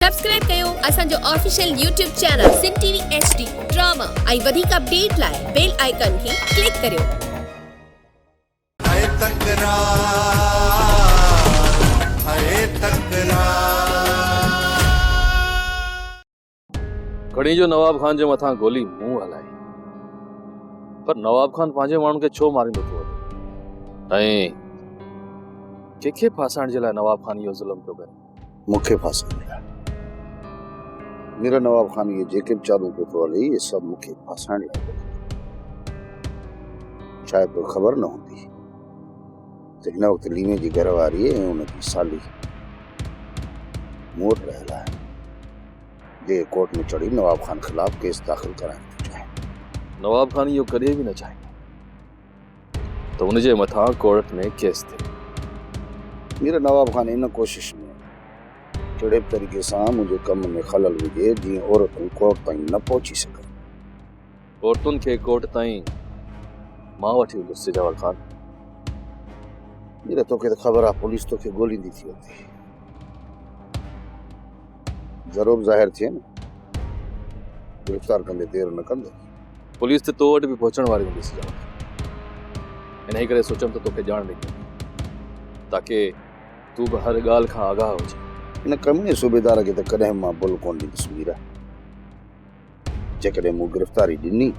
Subscribe कयो असांजो official YouTube channel सिन TV HD drama ऐं वधीक अपडेट लाइ बेल आइकन खे क्लिक करियो। खड़ी जो नवाब खान जे मथां गोली मुंह हलाई, पर नवाब खान पंहिंजे माण्हुनि खे छो मारींदो थो वञे ऐं कंहिंखे फासाइण जे लाइ नवाब खान इहो ज़ुल्म पियो करे? मूंखे फासाइण लाइ मेरा नवाब खान ये जेके बि चालू पियो थो हले ये सभु मूंखे फासाइण लाइ शायदि तोखे ख़बर न हूंदी त हिन वक़्तु लीमे जी घरवारी ऐं उनजी साली मूं वटि रहियल आहे जे कोर्ट में चढ़ी नवाब खान खिलाफ केस दाख़िल कराइण थो चाहे। नवाब खान इहो कॾहिं बि न चाहींदो त उनजे मथां कोर्ट में केस थिए। मेरा नवाब खान इन कोशिश में कहिड़े बि तरीक़े सां मुंहिंजे कम में खलल विझे जीअं औरतूं कोर्ट ताईं न पहुची सघनि। औरतुनि खे कोर्ट ताईं मां वठी वेंदुसि सिजावर खान। मेरा तोखे त ख़बर आहे पुलिस तोखे ॻोल्हींदी थी वेंदी, ज़रूर ज़ाहिर थिए न, गिरफ़्तार कंदे देरि न कंदे। पुलिस त तो वटि बि पहुचण वारी हूंदी सिजावर, हिन करे सोचम त तोखे ॼाण ॾेई ताकि तू बि हर ॻाल्हि खां आगाह हुजे। इन कमीने सूबेदार खे त कॾहिं मां भुल कोन ॾींदुसि मीरा। जेकॾहिं मूं गिरफ़्तारी ॾिनी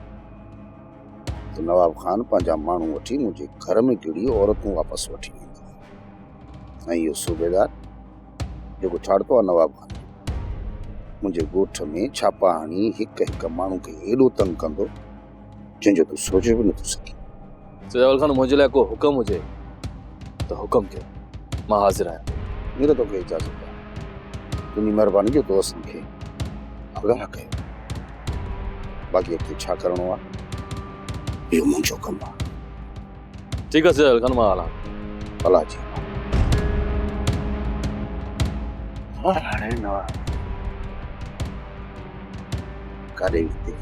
त नवाब खान पंहिंजा माण्हू वठी मुंहिंजे घर में किड़ी औरतूं वापसि वठी वेंदो ऐं इहो सूबेदार जेको छाड़तो आहे नवाब खान मुंहिंजे ॻोठ में छापा हणी हिक हिक माण्हू खे एॾो तंग कंदो जंहिंजो तूं सोचे बि नथो सघीं। सिजावर खान मुंहिंजे लाइ को हुकम हुजे त हुकम कयो, मां हाज़िर आहियां। मेरा तोखे इजाज़त आहे, तुंहिंजी महिरबानी जो तो असांखे आगाह कयो। बाक़ी अॻिते छा करिणो आहे इहो मुंहिंजो कमु आहे। ठीकु आहे सिजावर खान, मां हलां। भला जी हाणे न काॾे विते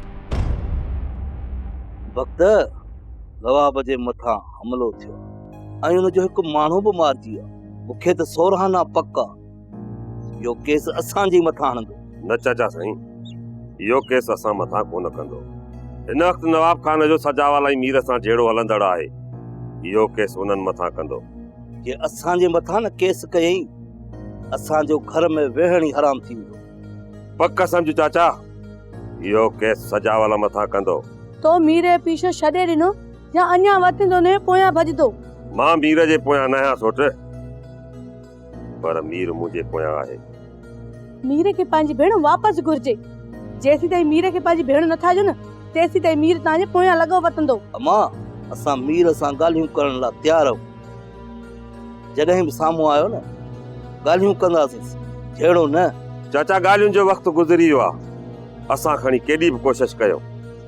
वक़्त नवाब जे मथां हमलो थियो ऐं हुनजो हिकु माण्हू बि मारिजी वियो। मूंखे त सोरहाना पक इहो केस असांजे मथां हणंदो। न चाचा साईं, इहो केस असां मथां कोन कंदो। हिन वक़्तु नवाब खान जो सजावाला मीर सां जहिड़ो हलंदड़ आहे, इहो केस उन्हनि मथां कंदो। जे असांजे मथां न केस कयई असांजो घर में वेहण ई हराम थी वियो। पक सम्झ चाचा, इहो केस सजावाला मथां कंदो। तो मीरे पीछे छॾे ॾिनो या अञा वठंदो ने पोयां भॼंदो? मां मीर जे पोयां न आहियां सोट, पर मीर मुंहिंजे पोयां आहे। मीरे खे पंहिंजी भेण वापसि घुर्जे। जेसीं ताईं मीरे खे पंहिंजी भेण नथा ॾियो न तेसीं ताईं मीर तव्हांजे पोयां लॻो वठंदो। अम्मा, असां मीर सां ॻाल्हियूं करण लाइ तयार आहियूं। जॾहिं बि साम्हूं आयो न ॻाल्हियूं कंदासीं, जहिड़ो न। चाचा ॻाल्हियुनि जो वक़्तु गुज़री वियो आहे, असां खणी केॾी बि कोशिशि कयो,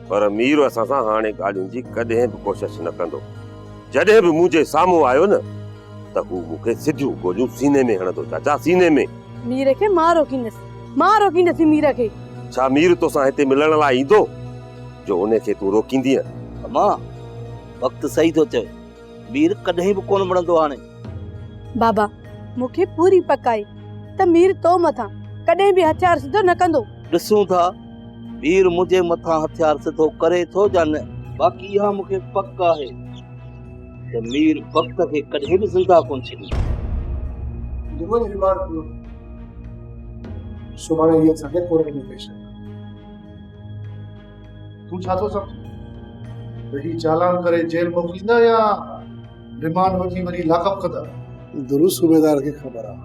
पर मीर असां सां हाणे ॻाल्हियुनि जी कॾहिं बि कोशिशि न कंदो। जॾहिं बि मुंहिंजे साम्हूं आयो न त हू मूंखे सिधियूं गोलियूं सीने में हणंदो। चाचा, सीने में। मीरे खे मां रोकींदसि मीर खे। छा मीर तोसां हिते मिलण लाइ ईंदो जो उन खे तूं रोकींदीअ? अम्मा, वक़्तु सही थो चए, मीर कॾहिं बि कोन वणंदो। हाणे बाबा मूंखे पूरी पक आहे त मीर तो मथां कॾहिं बि हथियार सिधो न कंदो। ॾिसूं था मीर मुंहिंजे मथां हथियार सिधो करे थो या न। बाक़ी इहा मूंखे पक आहे त मीर वक़्त खे कॾहिं बि ज़िंदा कोन छॾींदो। सुभाणे इहे असांखे कोर्ट में पेश आहे। तूं छा थो सम्झ त ही चालान करे जेल मोकिलींदा या रिमांड वठी वरी लाकअप कंदा? दुरुस्त सूबेदार खे ख़बर आहे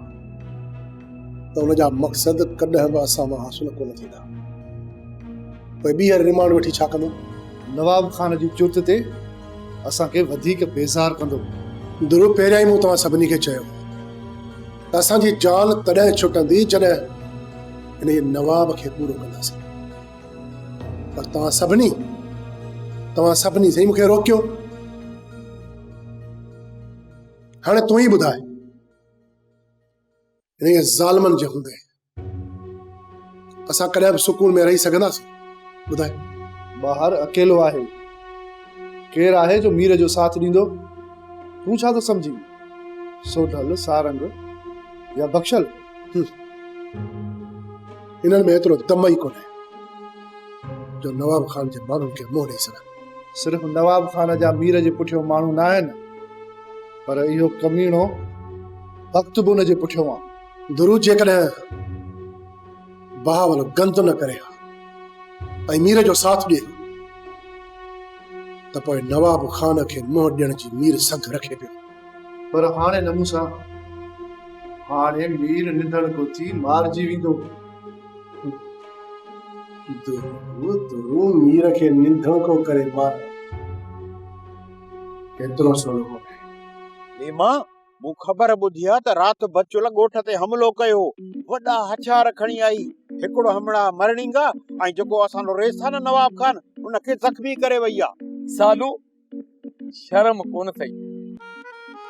त उनजा मक़सद कॾहिं बि असां मां हासिल कोन थींदा। पोइ ॿीहर रिमांड वठी छा कंदो? नवाब खान जी चुर्त ते असांखे वधीक बेज़ार कंदो। दुरु पहिरियां ई मूं तव्हां सभिनी खे चयो त असांजी जान तॾहिं छुटंदी जॾहिं इन नवाब खे पूरो कंदासीं, पर तव्हां सभिनी साईं मूंखे रोकियो। हाणे तूं ई ॿुधाए इन ज़ालिमनि जे हूंदे असां कॾहिं बि सुकून में रही सघंदासीं? ॿुधाए। ॿाहिरि अकेलो आहे, केरु आहे जो मीर जो साथ ॾींदो? तूं छा थो सम्झी? सोढल, सारंग या बख्शल? इन्हनि में एतिरो दम ई कोन्हे जो नवाब खान जे माण्हुनि खे मोह ॾेई सघनि। सिर्फ़ नवाब खान जा मीर जे पुठियो माण्हू न आहिनि, पर इहो कमीणो वक़्त बि हुन जे पुठियो आहे। दुरू जेकॾहिं बहावल गंद न करे ऐं मीर जो साथ ॾिए त पोइ नवाब खान खे मोह ॾियण जी मीर संग रखे पियो। पर हाणे न मूंसां, हाणे मीर निंदण गोती मारजी वेंदो। दुरू मीर खे निंदण को करे मार केतिरो सवलो हो। लीमा मूं ख़बर ॿुधी आहे त राति बचुल ॻोठ ते हमिलो कयो, वॾा हथियार खणी आई, हिकिड़ो हमणा मरणींगा ऐं जेको असांजो रेस आहे न नवाब खान उनखे ज़ख्मी करे वई आहे। सालू शर्म कोन अथई?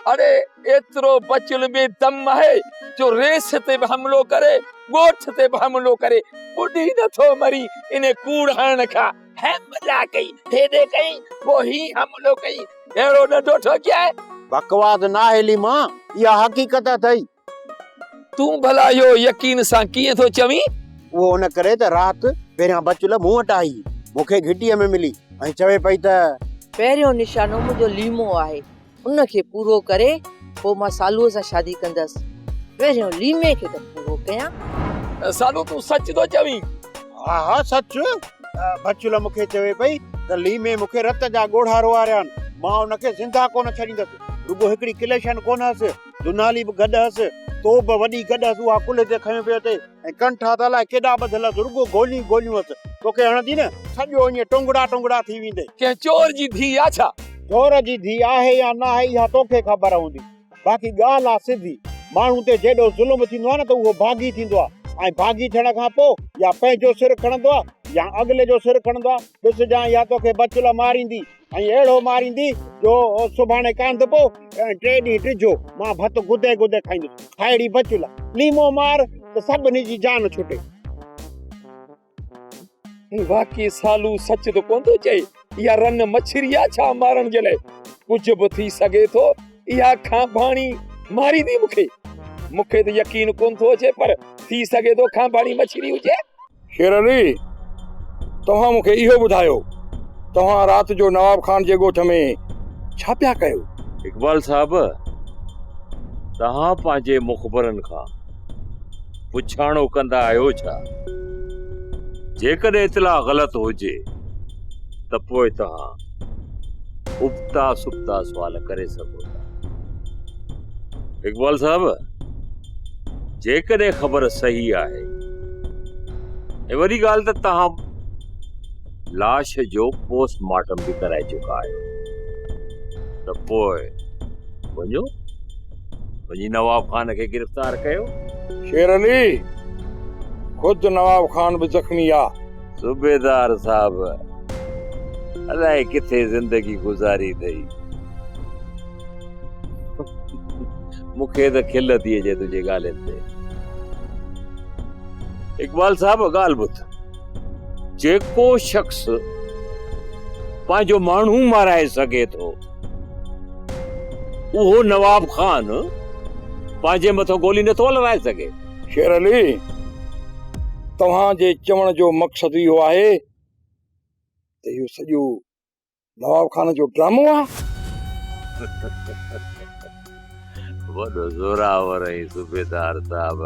अरे एतिरो बचुल में दम आहे जो रेस ते बि हमिलो करे, ॻोठ ते बि हमिलो करे, ॿुधी नथो मरी इन कूड़ हणण खां। हमला कई, हेॾे कई, पोइ हमिलो कई, अहिड़ो नंढो ठोकिया आहे। बकवास ना आहे लीमा, इहा हक़ीक़त अथई। तूं भला इहो यकीन सां कीअं थो चवीं? उहो उन करे त राति पहिरियां बचुल मूं वटि आई, मूंखे घिटीअ में मिली ऐं चवे पई त पहिरियों निशानो मुंहिंजो लीमो आहे, उनखे पूरो करे पोइ मां सालूअ सां शादी कंदसि। पहिरियों लीमे खे त पूरो कयां। सालू तूं सच थो चवीं? हा हा सच। बचुल मूंखे चवे पई त लीमे मूंखे रत जा ॻोढ़ा रोआरिया आहिनि, मां उनखे ज़िंदा कोन छॾींदसि। रुगो हिकिड़ी किलेशन कोन हुअसि, दुनाली बि गॾु हुअसि, तोप वॾी गॾु हुअसि, उहा कुल ते खयो पियो ते ऐं कंठा त अलाए केॾा ॿधल हुअसि, रुगो गोलियूं गोलियूं हुअसि। तोखे हणंदी न सॼो ईअं टुंगड़ा टुंगड़ा थी वेंदे। कंहिं चोर जी धीउ आहे छा? चोर जी धीउ आहे या न आहे इहा तोखे ख़बर हूंदी, बाक़ी ॻाल्हि आहे सिधी। माण्हू ते जेॾो ज़ुल्म थींदो आहे न त उहो भागी थींदो आहे, ऐं भागी थियण खां पोइ या पंहिंजो सिर खणंदो आहे या अॻिले जो सिर खणंदो आहे। ॾिसजां या तोखे बचुल मारींदी ऐं अहिड़ो मारींदी जो सुभाणे कांध पो टे ॾींहं टिजो मां भत गुदे गुदे खाईंदुसि। खाइड़ी बचुल लीमो मार त सभिनी जी जान छुटे। वाकई सालू सच तो कोन थो चए? इहा रन मछरी आहे छा मारण जे लाइ? कुझु बि थी सघे थो, इहा खां भाणी मारी दी मूंखे त यकीन कोन थो अचे, पर थी सघे थो खां भाणी मछरी हुजे। शेर अली, तव्हां मूंखे इहो ॿुधायो, तव्हां राति जो नवाब खान जे ॻोठ में छा पिया कयो? इकबाल साहब, तव्हां पंहिंजे मुख़बरनि खां पुछाणो कंदा आहियो छा? जेकॾहिं इतला ग़लत हुजे त पोइ तव्हां उबता सुबता सुवाल करे सघो था। इकबाल साहब, जेकॾहिं ख़बर सही आहे ऐं वरी ॻाल्हि त तव्हां लाश जो पोस्टमार्टम बि कराए चुका आहियो, त पोइ वञी नवाब खान खे गिरफ़्तार कयो। शेर अली, खुद नवाब खान भी जख्मी आ। सूबेदार साहब, अलाए किथे जिंदगी गुजारी अथई। मूंखे त खिल थी अचे तुंहिंजे ॻाल्हियुनि ते। इकबाल साहब, ॻाल्हि ॿुध, जेको शख़्स पंहिंजो माण्हू माराए सघे थो, उहो नवाब खान पंहिंजे मथां गोली नथो हलाए सघे। शेर अली, तव्हां जे चवण जो मक़सद इहो आहे त इहो सॼो नवाब खान जो ड्रामो आहे? वॾो ज़ोरावर ऐं सूबेदार साहब,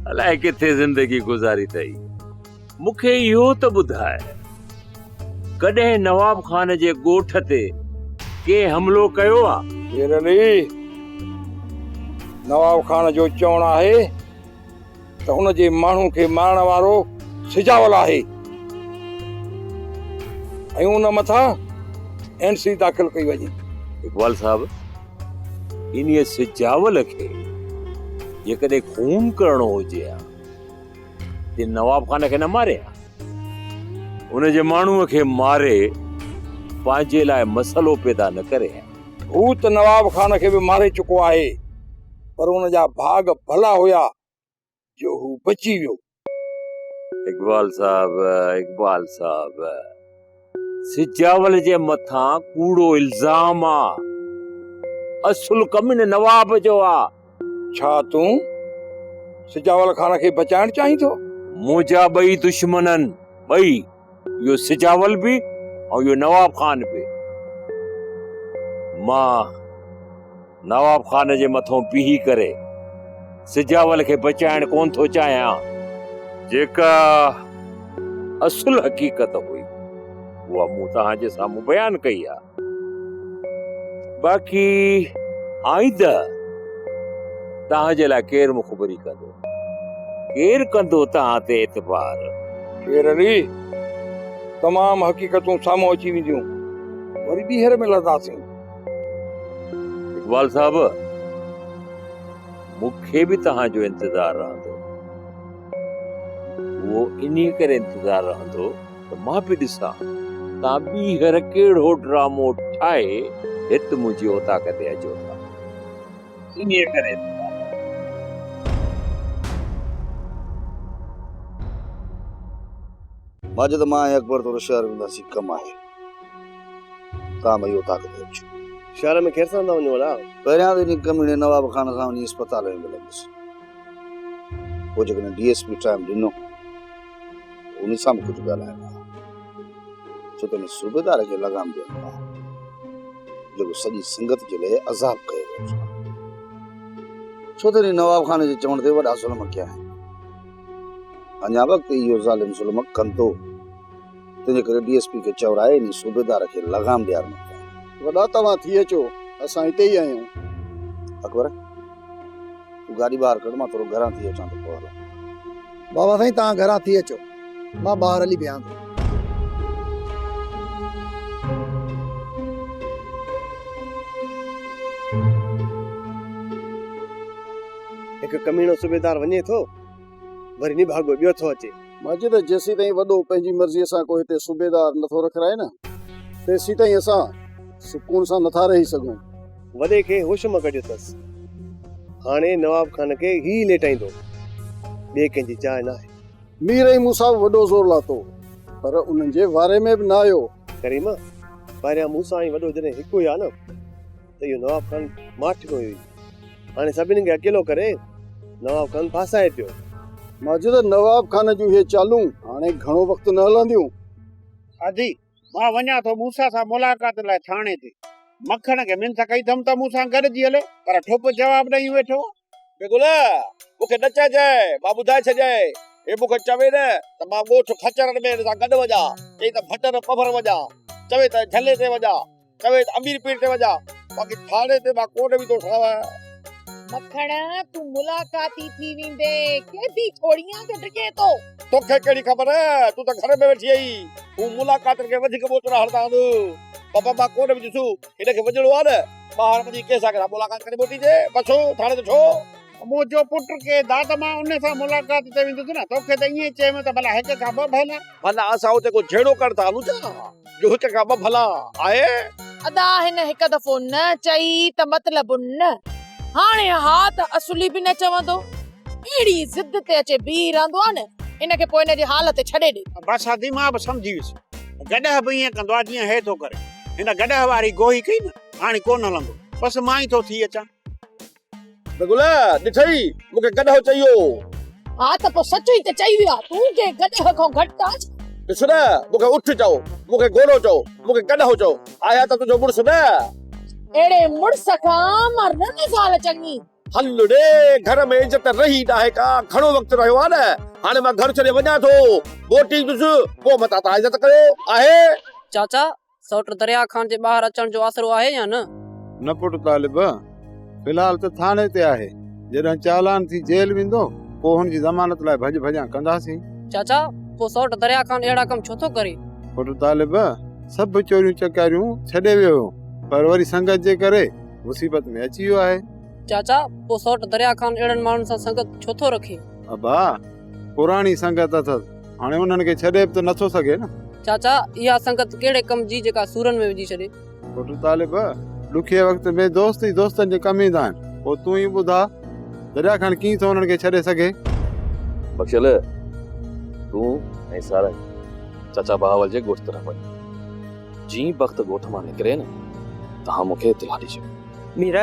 अलाए किथे जिंदगी गुज़ारी अथई। मूंखे इहो त ॿुधाए, कॾहिं नवाब खान जे ॻोठ ते के हमिलो कयो आहे? शेर अली, नवाब खान जो चवण आहे त हुन जे माण्हू खे मारण वारो सिजावल आहे ऐं उन मथां एनसी दाख़िल कई वञे। इकबाल साहब, इन्हीअ सिजावल खे जेकॾहिं खून करणो हुजे हा त नवाब खान खे न मारे हा? उन जे माण्हूअ खे मारे पंहिंजे लाइ मसलो पैदा न करे हा। हू त नवाब खान खे बि मारे चुको आहे, पर उन जा भाग भला हुया जो हू बची वियो। इकबाल साहब, सिजावल जे मथां कूड़ो इल्ज़ाम आहे। असुल कम नवाब जो आहे। छा तूं सिजावल खान खे बचाइण चाहीं थो? मुंहिंजा ॿई दुश्मननि ॿई, इहो सिजावल बि ऐं इहो नवाब खान बि। मां नवाब खान जे मथां बीही करे सिजावल खे बचाइण कोन थो चाहियां। जेका असुल हक़ीक़त हुई उहा मूं तव्हांजे साम्हूं बयानु कई आहे। बाक़ी आईंदा तव्हांजे लाइ केरु मुख़बरी कंदो, केरु कंदो तव्हां ते एतबार? शेर अली, तमाम हक़ीक़तूं साम्हूं अची वेंदियूं, वरी ॿीहर मिलंदासीं। इकबाल साहब, मूंखे बि तव्हांजो इंतज़ारु रहंदो। उहो इन्हीअ करे इंतज़ारु रहंदो त मां बि ॾिसां तव्हां ॿीहर कहिड़ो ड्रामो ठाहे हिते मुंहिंजी औताक ते अचो था। इन्हीअ करे माजिद मां ऐं अकबर थोरो शहर वेंदासीं, कमु आहे। तव्हां भई औताक ते अचो। शहर में केर सां था वञो? पहिरियां त इन कमीने नवाब खान सां वञी अस्पताल में मिलंदुसि। पोइ जेकॾहिं DSP टाइम ॾिनो उन सां बि कुझु ॻाल्हाइणो आहे, छो त सूबेदार खे लॻाम ॾियणो आहे जेको सॼी संगत जे लाइ अज़ाब कयो वेठो आहे। छो त नवाब खान जे चवण ते वॾा ज़ुल्म कया आहिनि। अञा वक़्तु इहो ज़ालिम ज़ुल्म कंदो, तंहिंजे करे DSP खे चवराए इन सूबेदार खे लॻाम ॾियारणो आहे। वॾा तव्हां थी अचो, असां हिते ई आहियूं। अकबर, तूं गाॾी ॿाहिरि कढ, मां थोरो घरां थी अचां त पोइ हलां। बाबा साईं तव्हां घरां थी अचो, मां ॿाहिरि हली बीहां थो। हिकु कमीनो सूबेदार वञे थो, वरी निभागो ॿियो थो अचे। माजिद, जेसीं ताईं वॾो पंहिंजी मर्ज़ीअ सां को हिते सूबेदार नथो रखाए न, तेसीं ताईं असां सुकून सां नथा रही सघूं। वॾे खे होश मां कढियो अथसि, हाणे नवाब खान खे ही लेटाईंदो, ॿिए कंहिंजी जाइ न आहे। मीर ई मूंसां वॾो ज़ोर लाथो, पर उन्हनि जे वारे में बि न आयो। करीमा, पहिरियां मूंसां ई वॾो जॾहिं हिकु हुया न, त इहो नवाब खान माठ हुई। हाणे सभिनी खे अकेलो करे नवाब खान फासाए पियो। माजिद, नवाब खान जूं इहे चालूं हाणे घणो वक़्तु न हलंदियूं। हाजी, मां वञा थो मूंसां सां मुलाक़ात लाइ थाणे ते। मखण खे मिंथ कई अथमि त मूंसां गॾिजी हले, पर ठोप जवाब ॾेई वेठो। बिगुल, मूंखे न चइजाए, मां ॿुधाए छॾिजाए। हे मूंखे चवे न त मां ॻोठ खचरनि में सां गॾु वञा, चई त भटर पफर वञा, चवे त झले ते वञा, चवे त अमीर पीर ते वञा, बाक़ी थाणे ते मां कोन बि थो ठावां। मखण, तूं मुलाक़ाती थी वेंदे, केॾी छोड़ियां जो टिके थो। तोखे कहिड़ी ख़बर, तूं त घर में वेठी आई। तूं मुलाक़ात खे वधीक बोतरा हलंदा आहिनि। बाबा मां कोन बि ॾिसूं, हिनखे वञिणो आहे न, ॿाहिरि वञी कंहिंसां गॾु मुलाक़ात करे मोटी जे बसो थाणे ते छो। मुंहिंजो पुट के दादा मां उन सां मुलाक़ात ते वेंदुसि न, तोखे त ईअं चए त भला हिक खां ॿ भला। भला असां हुते को झेड़ो कर था हलूं छा, जो हिक खां ॿ भला आहे? अदा हिन हिक दफ़ो न चई त मतलब न, हाणे हा त असुली बि न चवंदो। अहिड़ी ज़िद ते अचे बीह रहंदो आहे न, इनखे पोइ इनजी हालत छॾे ॾे। बस आदि मां बि सम्झी वियुसि, गॾह बि ईअं कंदो आहे जीअं हे थो करे। हिन गॾह वारी गोही कई न, हाणे कोन हलंदो, बसि मां ई थो थी अचां। बिगुल, ॾिठई मूंखे गॾह चयो। हा त पोइ सच ई त चई विया, तूं के गॾह खां घटि आहे? ॾिस न, मूंखे उठ चओ, मूंखे गोरो चओ, मूंखे गॾह चओ, आया त तुंहिंजो मुड़ुस न। अहिड़े मुड़ुस खां मां रन साल चङी। हल रे, घर में इज्जत रही नाहे का, घणो वक़्तु रहियो आहे न, हाणे मां घर छॾे वञा थो, मोटी ॾिस पोइ मता तव्हां इज़त करे आहे। चाचा, सौट दरिया खान जे ॿाहिरि अचण जो आसरो आहे या न? न पुट तालिब, फ़िलहाल त थाणे ते आहे। जॾहिं चालान थी जेल वेंदो, पोइ हुनजी ज़मानत लाइ भॼ भॼा कंदासीं। चाचा, पोइ सौट दरिया खान अहिड़ा कम छो थो करे? पुट तालिब, सभु चोरियूं चकारियूं छॾे वियो, पर वरी संगत जे करे मुसीबत में अची वियो आहे। चाचा, पोइ सौट दरिया खान अहिड़नि माण्हुनि सां संगत छो थो रखे? अबा, पुराणी संगत अथसि, हाणे उन्हनि खे छॾे बि त नथो सघे न। चाचा, इहा संगत कहिड़े कम जी जेका सूरन में विझी छॾे? पुट तालिब, ॾुखे वक़्त में दोस्त ई दोस्तनि जे कम ईंदा आहिनि। पोइ तूं ई ॿुधा, दरिया खान कीअं थो उन्हनि खे छॾे सघे? बख़्शल, तूं ऐं सारा चाचा बहावल जे ॻोठ तरफ़ वञ। जीअं वक़्त ॻोठ मां निकिरे न, तव्हां मूंखे इतिला ॾिजो। मीर,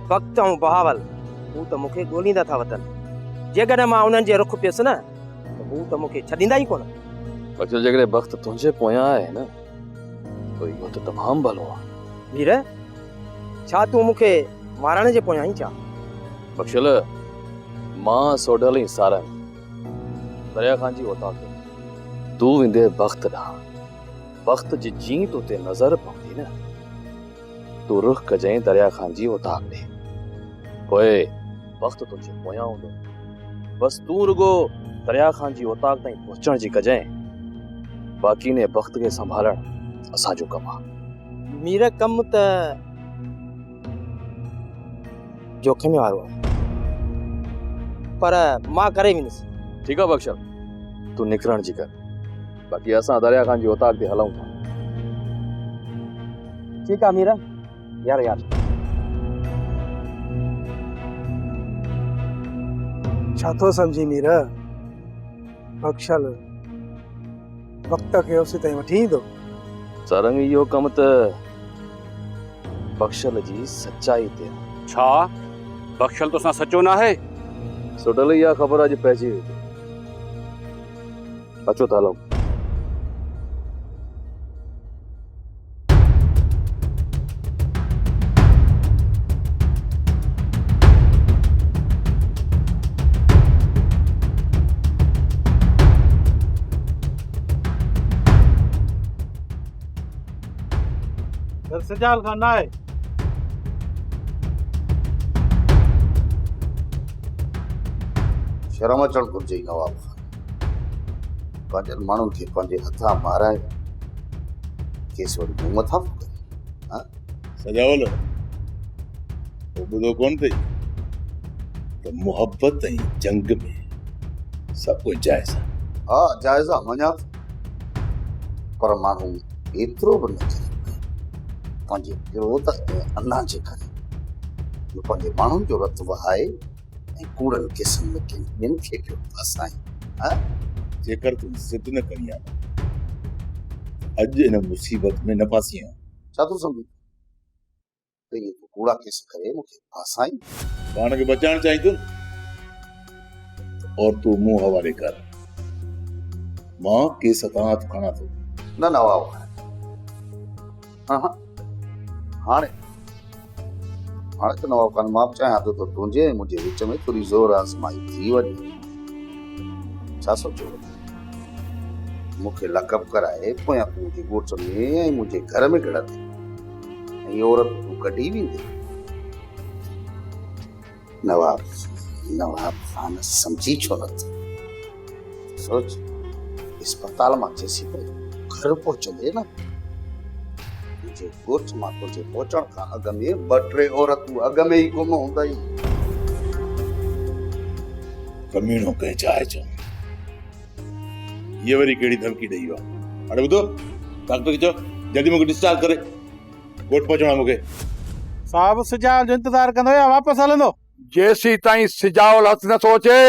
वक़्त ऐं बहावल हू त मूंखे ॻोल्हींदा था वतन, जेकॾहिं मां उन्हनि जे रुख पियसि न त हू त मूंखे छॾींदा ई कोन। बचल जेकॾहिं वक़्तु तुंहिंजे पोयां आहे न तो इहो त तमामु भलो आहे। मीर छा तूं मूंखे मारण जे पोयां ई छा? बख्शल मां सोडल ई सारन दरिया खान जी वता के तू विंदे वक़्त ॾांहुं वक़्त जी जीं तो ते नज़र पवंदी न तू रुख कजांइ दरिया खान जी वता ॾे पोइ वक़्त तुंहिंजे पोयां हूंदो बस तू रुगो दरिया खान जी वता ताईं पहुचण जी कजांइ बाक़ी ने वक़्त खे संभालण असांजो कमु आहे। मीर कमु त जोखिम वारो आहे पर मां करे वेंदुसि। ठीक है बख्शल तू निकरण जी कर बाकी असां दरिया खान जी औताक ते हलूं था। ठीक है मीरा यार छा थो समझी मीरा बख्शल वक़्त खे उस ताईं वठी ईंदो। सरंग इहो कम त बख्शल जी सच्चाई ते छा बख्शल तो सचो ना है सुडल इहा ख़बर अॼु पइजी वई अचो त हलूं। सजाल खान ना है शर्म अचणु घुरिजे नवाब खान पंहिंजनि माण्हुनि खे पंहिंजे हथां माराए केस वरी मूं मथां सजावल वो ॿुधो कोन अथई त मुहबत ऐं जंग में सभु कुझु जाइज़ आहे। हा जाइज़ आहे मञा पर माण्हू एतिरो बि न करे पंहिंजे विरोध ऐं अना जे करे पंहिंजे माण्हुनि जो रत वहाए ऐं कूड़नि क़िस्म के ॿियनि खे पियो फसाए। जेकर तूं ज़िद न करी आहे अॼु इन मुसीबत में न फासी आहे। छा तूं सम्झी त इहे तूं कूड़ा केस करे मूंखे फासाई पाण खे बचाइण चाहीं तूं और तूं मूं हवाले कर मां केस तां हथ खणा थो। न नवाब हाँ हाणे हाणे त नवाब खान मां चाहियां थो त तुंहिंजे ऐं मुंहिंजे विच में थोरी ज़ोर आज़माई थी वञे। छा सोचो मूंखे लकब कराए पोयां तुंहिंजे ॻोठ में ऐं मुंहिंजे घर में गिड़ंदे ऐं औरत तूं कढी वेंदे। नवाब नवाब खान समझी छो नथो सोच अस्पताल मां जेसी ताईं घर पहुचंदे न तुंहिंजे ॻोठ मां तुंहिंजे पहुचण खां अॻु में 2-3 औरतूं अॻु में ई गुम हूंदई। कमीनो कंहिं चाहे चओ ये वरी कहिड़ी धमकी ॾेई आहे। हाणे ॿुधो डॉक्टर खे चओ जल्दी मूंखे डिस्चार्ज करे ॻोठ पहुचणो आहे मूंखे। साहब सिजाल जो इंतजार कंदो या वापस हलंदो जेसी ताईं सिजावल हथ नथो अचे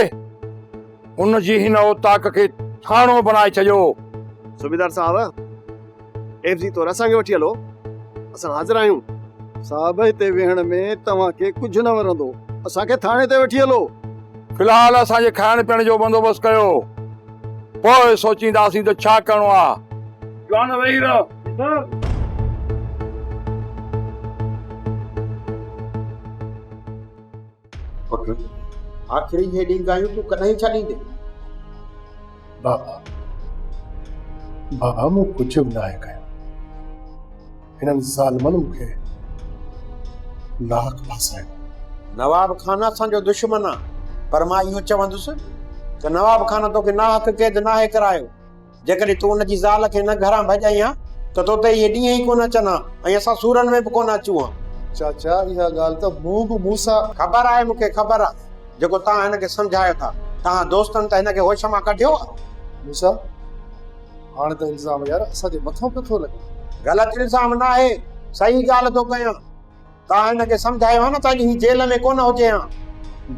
उन जी हिन औताक खे थाणो बनाए छॾियो। सूबेदार साहब एफजी तौर असांखे वठी हलो असां हाज़िर आहियूं। साहब हिते वेहण में तव्हांखे कुझु न वणंदो असांखे थाणे ते वठी हलो। फिलहाल असांजे खाइण पीअण जो बंदोबस्त कयो पोइ सोचींदासीं त छा करिणो आहे। जवान वेही रहो। आखिरी हे ॾींहुं ॻाल्हियूं तूं कॾहिं छॾींदे? बाबा बाबा मूं कुझु बि न आहे कयो हिननि ज़ालिमनि मूंखे नाहक फासायो। नवाब खान असांजो दुश्मन आहे पर मां इहो चवंदुसि त नवाब खान तोखे नाहक क़ैद नाहे करायो। जेकॾहिं तूं उनजी ज़ाल खे न घरां भॼाई आहे त तो ते इहे ॾींहं ई कोन अचनि ऐं असां सूरनि में बि कोन अचूं हा। चाचा इहा ॻाल्हि त मूं बि मूंसां ख़बर आहे मूंखे ख़बर आहे जेको तव्हां हिनखे सम्झायो था। तव्हां दोस्तनि त हिनखे होश मां कढियो आहे। मूंसां हाणे त इल्ज़ाम यार असांजे मथां पियो थो लॻे। ग़लति इल्ज़ाम न आहे सही ॻाल्हि थो कयां। तव्हां हिनखे सम्झायो आहे न त अॼु हीअ जेल में कोन हुजे हा।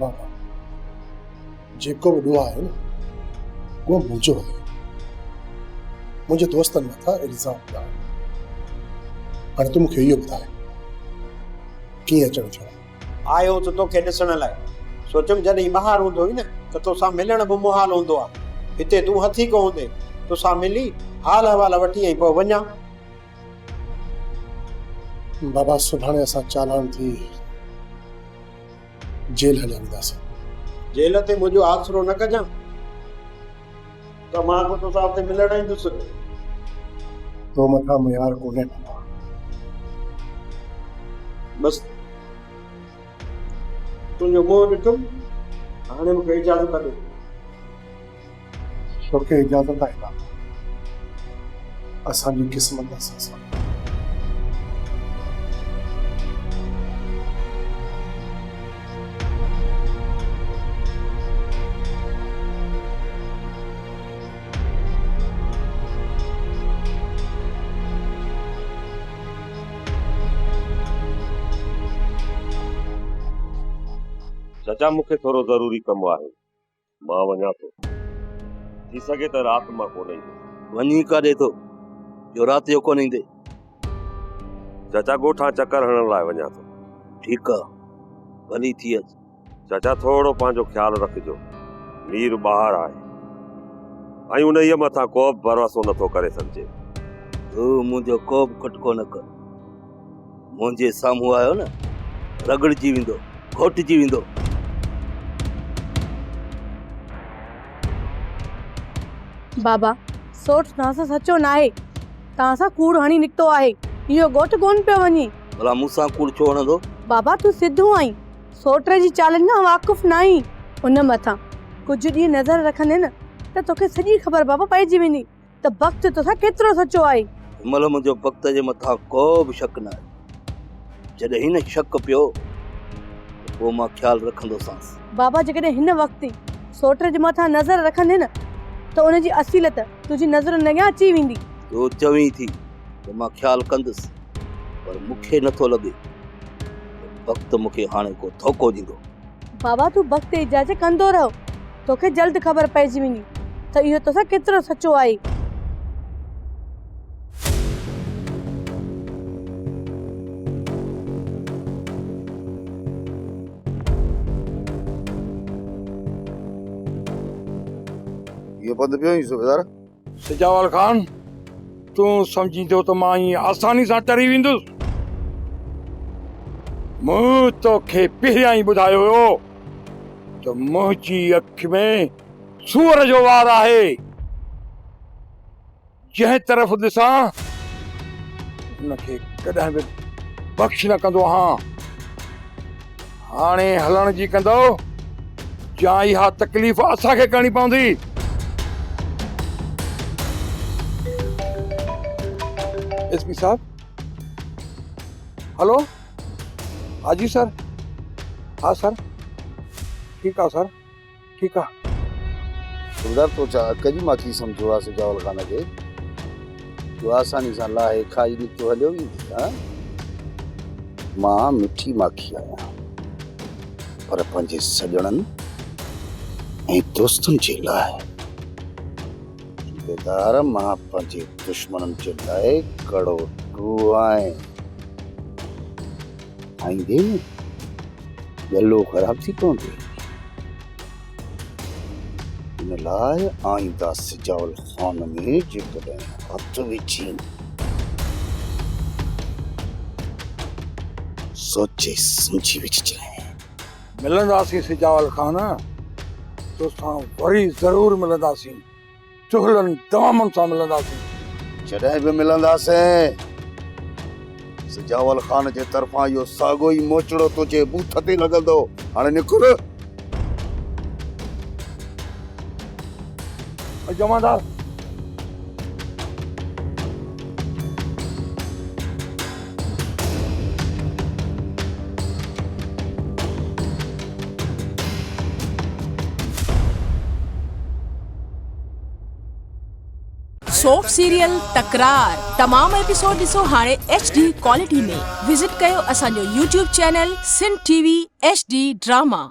बाबा जेको बि ॾुआ आहे न उहो मुंहिंजो आहे मुंहिंजे दोस्तनि मथां इल्ज़ाम लॻायो। हाणे तूं मूंखे इहो ॿुधाए कीअं अचणु चाहियो? आयो त तोखे ॾिसण लाइ सोचुमि जॾहिं ॿाहिरि हूंदो हुई न त तोसां मिलण बि मुहाल हूंदो आहे। हिते तूं हथी को हूंदे तोसां मिली हाल अहवाल वठी ऐं पोइ वञा। बाबा सुभाणे असां चालान थी जेल हली वेंदासीं। जेल ते मुंहिंजो आसरो न कजां त मां को तोसां हुते मिलण ईंदुसि। तो मथां मुयार कोन्हे। बस तुंहिंजो मुंहुं ॾिठुमि, हाणे मूंखे इजाज़त ॾे। तोखे इजाज़त आहे बाबा, असांजी क़िस्मत असां सां। चाचा मूंखे थोरो ज़रूरी कमु आहे, मां वञा थो। थी सघे त राति मां कोन ईंदुसि। वञी काॾे थो जो राति जो कोन ईंदे? चाचा ॻोठां चकर हणण लाइ वञा थो। ठीकु आहे, भली थी अच। चाचा थोरो पंहिंजो ख़्यालु रखिजो, मीर ॿाहिरि आहे ऐं उनहीअ मथां को बि भरोसो नथो करे सघिजे। तूं मुंहिंजो को बि खटको न कर। मुंहिंजे साम्हूं आयो न, रगड़जी वेंदो, घोटिजी वेंदो। बाबा सोच तव्हां सां सचो न आहे, तव्हां सां कूड़ हणी निकितो आहे। इहो घोट कोन पियो वञे। भला मूंसां कूड़ छो हणंदो? बाबा तूं सिधो आहीं, सोट जी चालनि खां वाक़ुफ़ न आहीं। उन मथां कुझु ॾींहं नज़र रखंदे न त तोखे सॼी ख़बर बाबा पइजी वेंदी त वक़्तु तोसां केतिरो सचो आहे। हिनमहिल मुंहिंजो वक़्त जे मथां को बि शक न आहे। जॾहिं हिन शक पियो पोइ मां ख़्यालु रखंदोसांसि। बाबा जेकॾहिं हिन वक़्तु सोट जे मथां नज़र रखंदे न त उनजी असीलत तुंहिंजी नज़र न अची वेंदी। तूं चवीं थी त मां ख़्यालु कंदुसि, पर मूंखे नथो लॻे वक़्तु मूंखे हाणे को धोखो ॾींदो। बाबा तूं वक़्त इजाज़त कंदो रहो, तोखे जल्द ख़बर पइजी वेंदी त इहो तोसां केतिरो सचो आहे। ये बंद पियो सूबेदार। सिजावल खान, तूं सम्झींदो त मां ईअं आसानी सां टरी वेंदुसि? मूं तोखे पहिरियां ई ॿुधायो हुयो त मुंहिंजी अखि में सूअर जो वार आहे। जंहिं तरफ़ ॾिसां उनखे कॾहिं बि बख़्श न कंदो आहियां। हाणे हलण जी कंदो या इहा तकलीफ़ असांखे करणी पवंदी? एसपी साहब, हेलो। हाँ जी सर। हाँ सर, ठीक है सर, ठीक है। सूबेदार तो कजी माखी समझो आहे सिजावल खान खे जो आसानी सां लाहे खाई निकितो हलियो वेंदी। हाँ मां मिठी माखी आहियां, पर पंहिंजे सॼणनि ऐं दोस्तनि जे लाइ। सूबेदार मां पंहिंजे दुश्मननि जे लाइ कड़ो टू आहियां। आईंदे न गलो ख़राब थी पवंदी। इन लाइ आईंदा सिजावल खान में जेकॾहिं हथ विझी सोचे समझी विझजांइ। मिलंदासीं सिजावल खान, तोसां वरी ज़रूर मिलंदासीं। चुहलनि तमामनि सां मिलंदासीं। जॾहिं बि मिलंदासीं सिजावल खान जे तरफ़ां इहो साॻियो ई मोचड़ो तुंहिंजे बूथ ते लॻंदो। हाणे निकुर। जमादार, सोप सीरियल तकरार तमाम एपिसोड ॾिसो हाणे HD क्वालिटी में। विजिट कयो असांजो YouTube channel Sindh TV HD drama.